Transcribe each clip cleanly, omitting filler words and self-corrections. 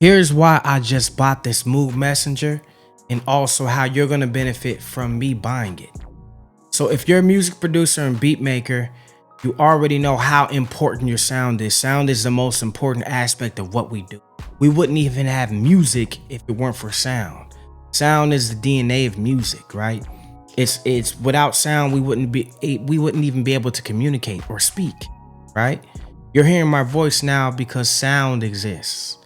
Here's why I just bought this Moog Messenger and also how you're going to benefit from me buying it. So if you're a music producer and beat maker, you already know how important your sound is. Sound is the most important aspect of what we do. We wouldn't even have music if it weren't for sound. Sound is the DNA of music, right? It's without sound we wouldn't even be able to communicate or speak, right? You're hearing my voice now because sound exists.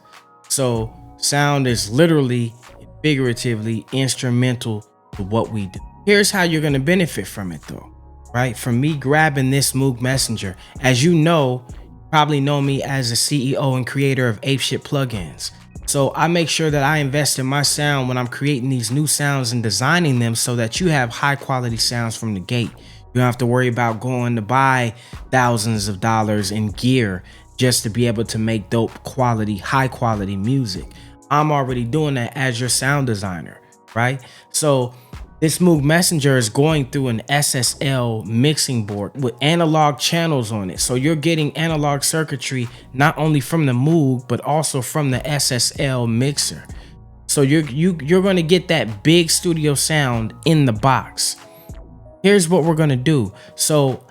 So sound is literally, figuratively instrumental to what we do. Here's how you're going to benefit from it though, right? From me grabbing this Moog Messenger. As you know, probably know me as the CEO and creator of Apeshit plugins. So I make sure that I invest in my sound when I'm creating these new sounds and designing them so that you have high quality sounds from the gate. You don't have to worry about going to buy thousands of dollars in gear just to be able to make dope quality, high quality music. I'm already doing that as your sound designer, right? So this Moog Messenger is going through an SSL mixing board with analog channels on it. So you're getting analog circuitry not only from the Moog, but also from the SSL mixer. So you're going to get that big studio sound in the box. Here's what we're going to do. So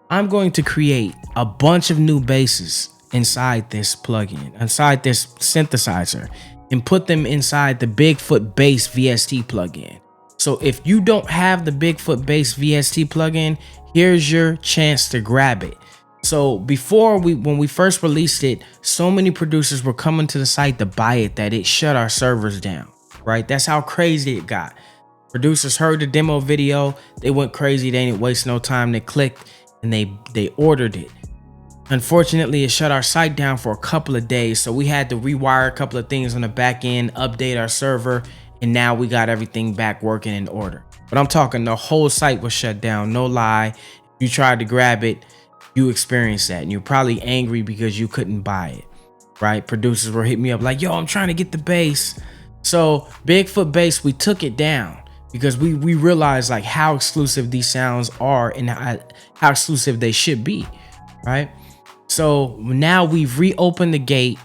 I'm going to create a bunch of new basses inside this plugin, inside this synthesizer, and put them inside the Bigfoot Bass VST plugin. So if you don't have the Bigfoot Bass VST plugin, here's your chance to grab it. So when we first released it, so many producers were coming to the site to buy it that it shut our servers down, right? That's how crazy it got. Producers heard the demo video, they went crazy, they didn't waste no time, they clicked and they ordered it. Unfortunately, it shut our site down for a couple of days, so we had to rewire a couple of things on the back end, update our server, and now we got everything back working in order. But I'm talking the whole site was shut down, no lie. If you tried to grab it, you experienced that, and you're probably angry because you couldn't buy it, right? Producers were hitting me up like, yo, I'm trying to get the bass. So Bigfoot Bass, we took it down because we realized like how exclusive these sounds are and how exclusive they should be, right? So now we've reopened the gate,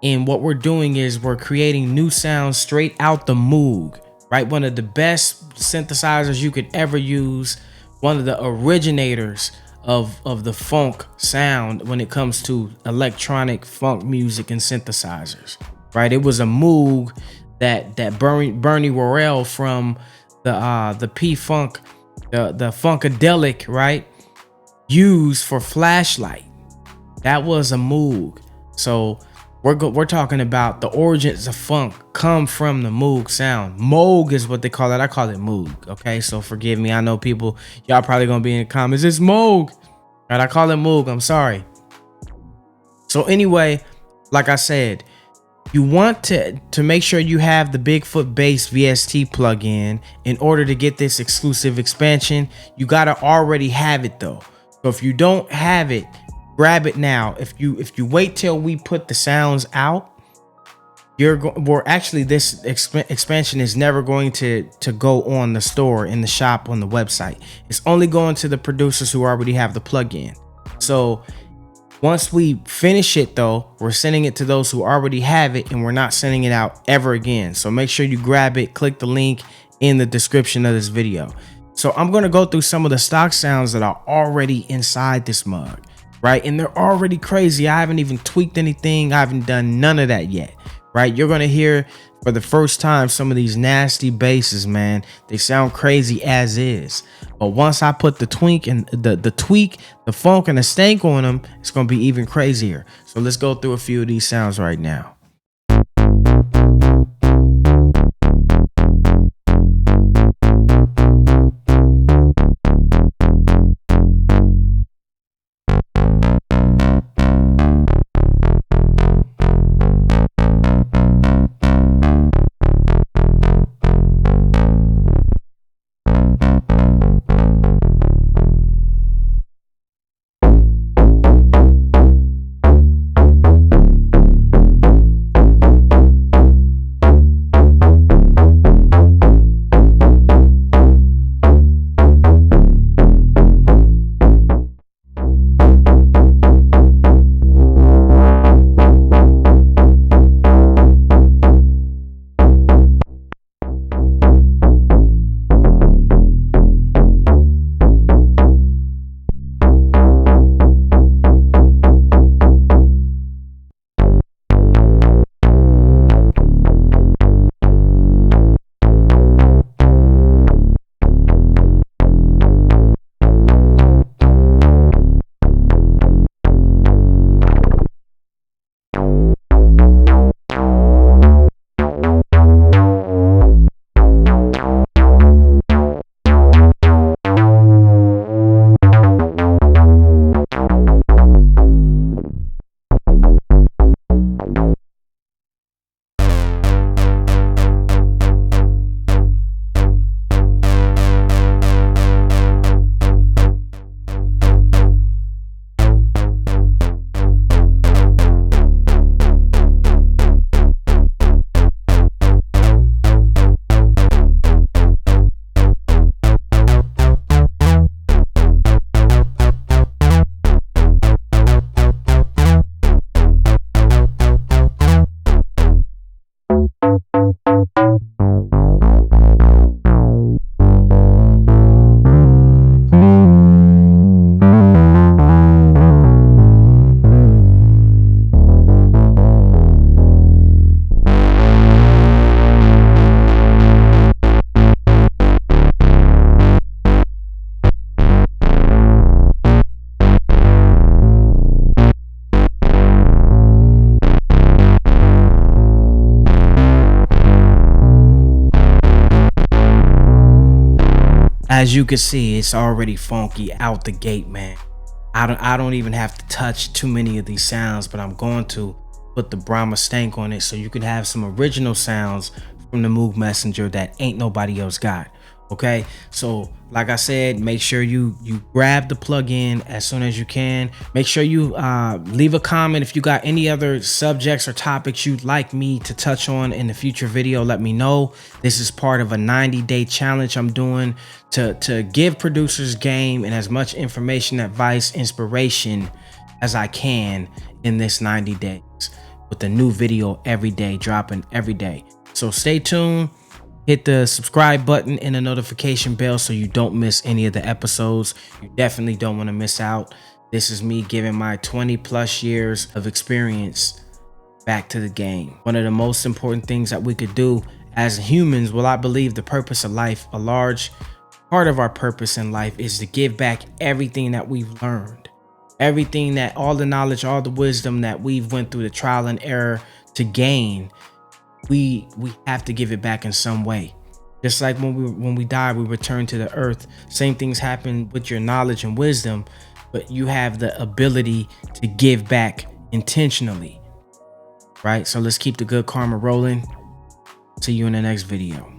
and what we're doing is we're creating new sounds straight out the Moog, right? One of the best synthesizers you could ever use, one of the originators of the funk sound when it comes to electronic funk music and synthesizers, right? It was a Moog that Bernie Worrell from the P-Funk, the Funkadelic, right, used for Flashlight. That was a Moog. So we're talking about the origins of funk come from the Moog sound. Moog is what they call it. I call it Moog. Okay, so forgive me. I know people, y'all probably gonna be in the comments. It's Moog. Right? I call it Moog. I'm sorry. So anyway, like I said, you want to make sure you have the Bigfoot Bass VST plugin in order to get this exclusive expansion. You gotta already have it though. So if you don't have it, grab it now. If you wait till we put the sounds out, this expansion is never going to go on the store, in the shop, on the website. It's only going to the producers who already have the plugin. So once we finish it though, we're sending it to those who already have it, and we're not sending it out ever again. So make sure you grab it, click the link in the description of this video. So I'm going to go through some of the stock sounds that are already inside this mug, right? And they're already crazy. I haven't even tweaked anything. I haven't done none of that yet, right? You're going to hear for the first time some of these nasty basses, man. They sound crazy as is. But once I put the tweak, the funk and the stank on them, it's going to be even crazier. So let's go through a few of these sounds right now. As you can see, it's already funky out the gate, man. I don't even have to touch too many of these sounds, but I'm going to put the Brahma stank on it so you can have some original sounds from the Moog Messenger that ain't nobody else got. Okay, so like I said, make sure you grab the plugin as soon as you can. Make sure you leave a comment if you got any other subjects or topics you'd like me to touch on in the future video. Let me know. This is part of a 90-day challenge I'm doing to give producers game and as much information, advice, inspiration as I can in this 90 days with a new video every day, dropping every day. So stay tuned. Hit the subscribe button and the notification bell so you don't miss any of the episodes. You definitely don't want to miss out. This is me giving my 20+ years of experience back to the game. One of the most important things that we could do as humans, well, I believe the purpose of life, a large part of our purpose in life is to give back everything that we've learned. Everything that, all the knowledge, all the wisdom that we've went through the trial and error to gain. We have to give it back in some way. Just like when we die, we return to the earth. Same things happen with your knowledge and wisdom, but you have the ability to give back intentionally, right? So let's keep the good karma rolling. See you in the next video.